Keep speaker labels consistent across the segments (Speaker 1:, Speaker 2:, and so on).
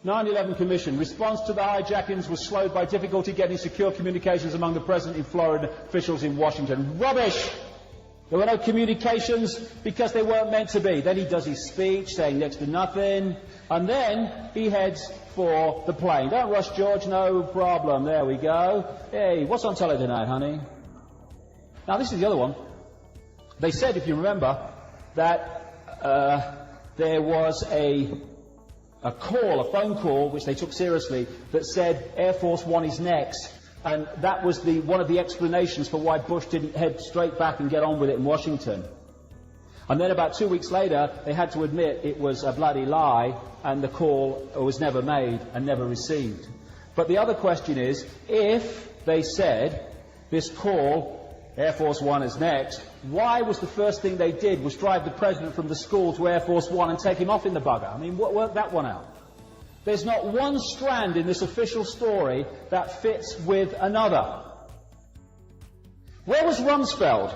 Speaker 1: 9/11 Commission. Response to the hijackings was slowed by difficulty getting secure communications among the President in Florida and officials in Washington. Rubbish! There were no communications because they weren't meant to be. Then he does his speech saying next to nothing, and then he heads for the plane. Don't rush, George, no problem. There we go. Hey, what's on telly tonight, honey? Now, this is the other one. They said, if you remember, that there was a phone call, which they took seriously, that said Air Force One is next. And that was one of the explanations for why Bush didn't head straight back and get on with it in Washington. And then about 2 weeks later, they had to admit it was a bloody lie, and the call was never made and never received. But the other question is, if they said this call, Air Force One is next, why was the first thing they did was drive the President from the school to Air Force One and take him off in the bugger? I mean, work that one out. There's not one strand in this official story that fits with another. Where was Rumsfeld,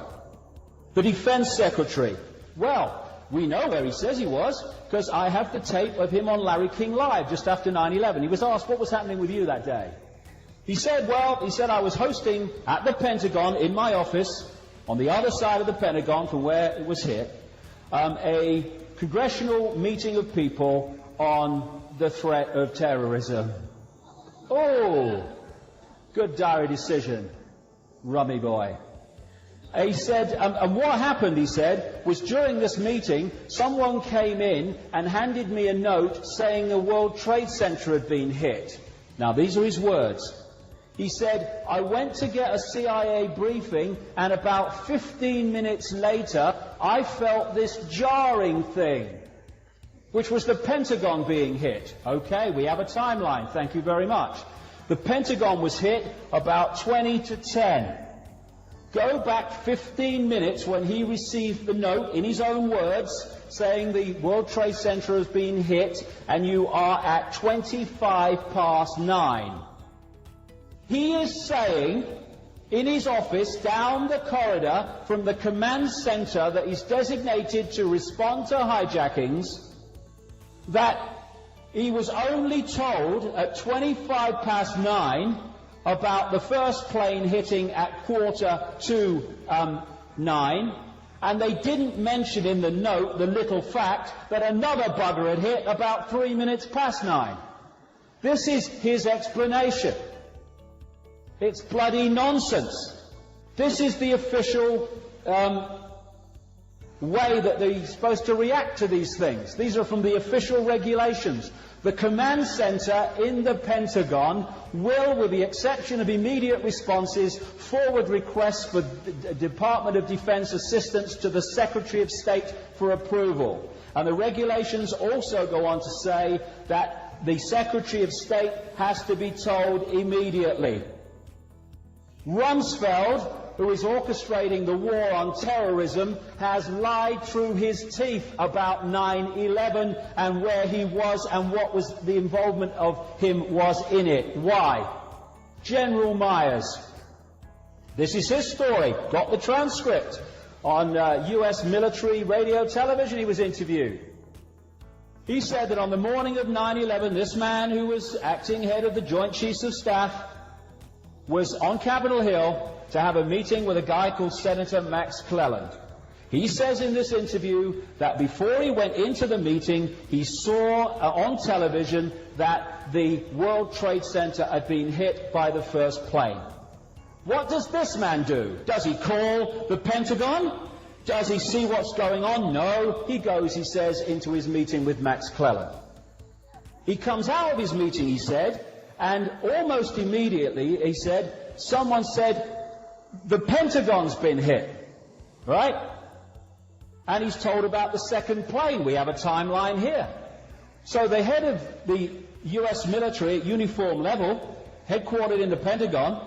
Speaker 1: the Defense Secretary? Well, we know where he says he was, because I have the tape of him on Larry King Live just after 9/11. He was asked, what was happening with you that day? He said, I was hosting at the Pentagon in my office, on the other side of the Pentagon from where it was hit, a congressional meeting of people on the threat of terrorism. Oh, good diary decision, rummy boy. He said, and what happened, he said, was during this meeting, someone came in and handed me a note saying the World Trade Center had been hit. Now, these are his words. He said, I went to get a CIA briefing, and about 15 minutes later, I felt this jarring thing, which was the Pentagon being hit. Okay, we have a timeline. Thank you very much. The Pentagon was hit about 20 to 10. Go back 15 minutes when he received the note, in his own words, saying the World Trade Center has been hit, and you are at 9:25. He is saying, in his office, down the corridor from the command center that is designated to respond to hijackings, that he was only told at 9:25 about the first plane hitting at 9:15, and they didn't mention in the note the little fact that another bugger had hit about 9:03. This is his explanation. It's bloody nonsense. This is the official way that they're supposed to react to these things. These are from the official regulations. The command center in the Pentagon will, with the exception of immediate responses, forward requests for Department of Defense assistance to the Secretary of State for approval. And the regulations also go on to say that the Secretary of State has to be told immediately. Rumsfeld, who is orchestrating the war on terrorism, has lied through his teeth about 9/11 and where he was and what was the involvement of him was in it. Why? General Myers. This is his story. Got the transcript on U.S. military radio television. He was interviewed. He said that on the morning of 9/11, this man who was acting head of the Joint Chiefs of Staff was on Capitol Hill to have a meeting with a guy called Senator Max Cleland. He says in this interview that before he went into the meeting, he saw on television that the World Trade Center had been hit by the first plane. What does this man do? Does he call the Pentagon? Does he see what's going on? No. He goes, he says, into his meeting with Max Cleland. He comes out of his meeting, he said, and almost immediately, he said, someone said, the Pentagon's been hit, right? And he's told about the second plane. We have a timeline here. So the head of the U.S. military at uniform level, headquartered in the Pentagon,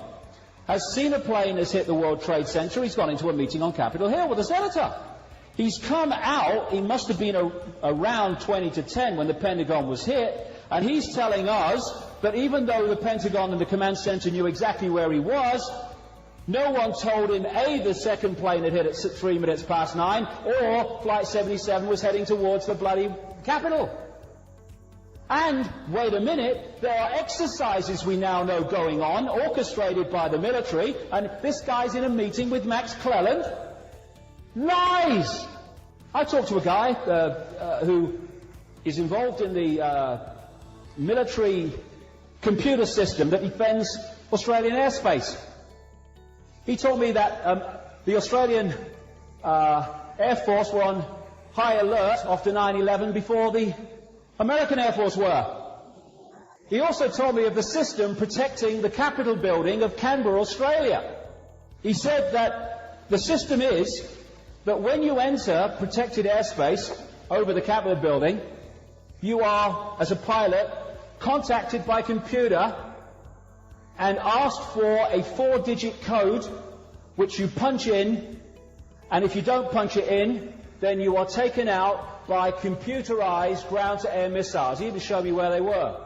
Speaker 1: has seen a plane that's hit the World Trade Center. He's gone into a meeting on Capitol Hill with a senator. He's come out, he must have been around 20 to 10 when the Pentagon was hit, and he's telling us that even though the Pentagon and the command center knew exactly where he was, no one told him, A, the second plane had hit at 9:03, or Flight 77 was heading towards the bloody Capitol. And, wait a minute, there are exercises we now know going on, orchestrated by the military, and this guy's in a meeting with Max Cleland. Lies! I talked to a guy who is involved in the military computer system that defends Australian airspace. He told me that the Australian Air Force were on high alert after 9/11 before the American Air Force were. He also told me of the system protecting the Capitol building of Canberra, Australia. He said that the system is that when you enter protected airspace over the Capitol building, you are, as a pilot, contacted by computer and asked for a 4-digit code which you punch in, and if you don't punch it in, then you are taken out by computerized ground-to-air missiles. He even showed me where they were.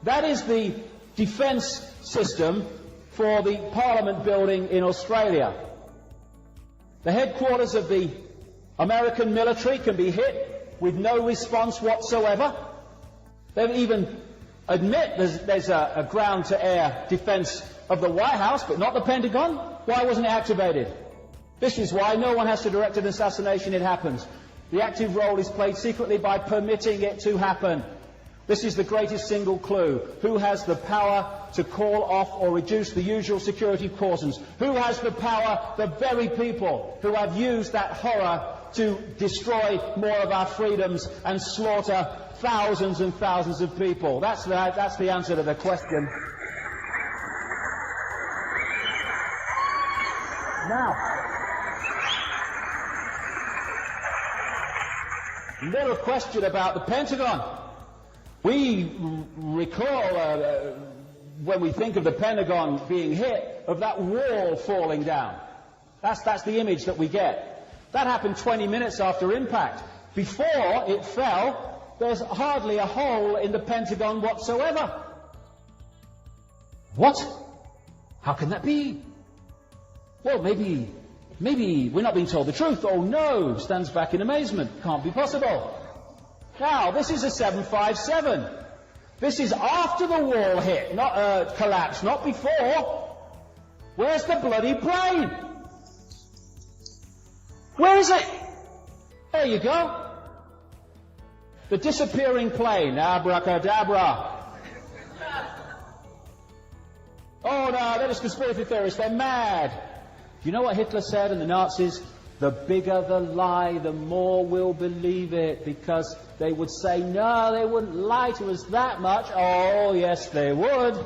Speaker 1: That is the defense system for the Parliament building in Australia. The headquarters of the American military can be hit with no response whatsoever. They even admit there's a ground-to-air defense of the White House, but not the Pentagon. Why wasn't it activated? This is why no one has to direct an assassination, it happens. The active role is played secretly by permitting it to happen. This is the greatest single clue. Who has the power to call off or reduce the usual security cautions? Who has the power? The very people who have used that horror to destroy more of our freedoms and slaughter thousands and thousands of people. That's the answer to the question. Now, little question about the Pentagon. We recall, when we think of the Pentagon being hit, of that wall falling down. That's the image that we get. That happened 20 minutes after impact. Before it fell, there's hardly a hole in the Pentagon whatsoever. What? How can that be? Well, maybe we're not being told the truth. Oh no, stands back in amazement. Can't be possible. Now, this is a 757. This is after the wall hit, not collapsed, not before. Where's the bloody plane? Where is it? There you go. The disappearing plane. Abracadabra. Oh no, they're just conspiracy theorists. They're mad. You know what Hitler said and the Nazis? The bigger the lie, the more we'll believe it, because they would say, no, they wouldn't lie to us that much. Oh, yes, they would.